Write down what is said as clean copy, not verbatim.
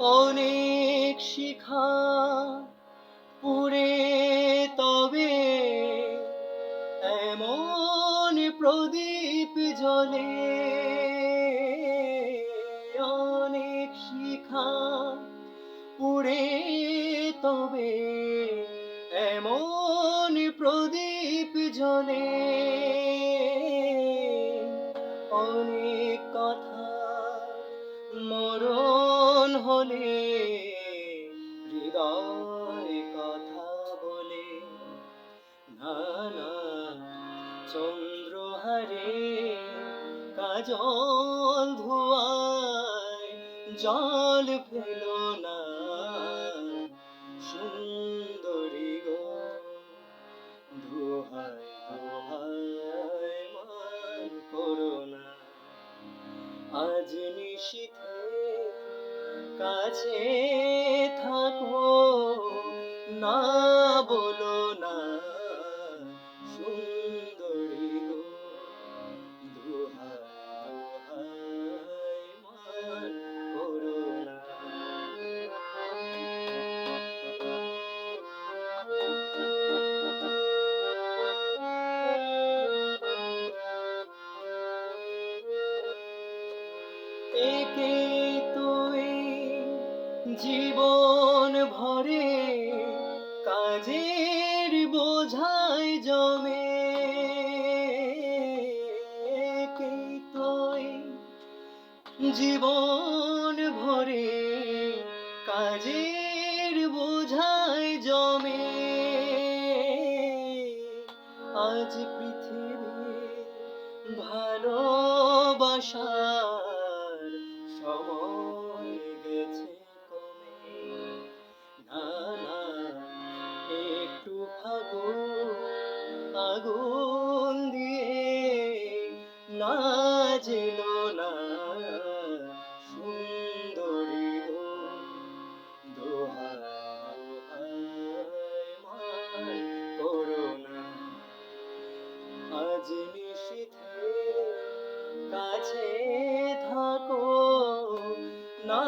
অনেক শিখা পুড়ে তবে এমন প্রদীপ জ্বলে। অনেক শিখা পুড়ে তবে এমন প্রদীপ জ্বলে। অনেক কথা মরণ হলে হৃদয় কথা বলে। না না চন্দ্রহারে কাজল ধোয়ায় জল ফেলো না সুন্দরী গো। দোহাই দোহাই মান করো না। আজ নিশীথে কাছে থাকো, না বলো না সুন্দরী গো। দোহাই দোহাই মান করো না। একে তুই জীবন ভরে কাজের বোঝায় জমে। একে তুই জীবন ভরে কাজের বোঝায় জমে। আজ পৃথিবীর ভালোবাসার সময় গেছে কমে। না না একটু ফাগুন আগুন দিয়ে না জেলো না সুন্দরী গো। দোহাই দোহাই মান করো না। আজ নিশীথে কাছে থাকো, না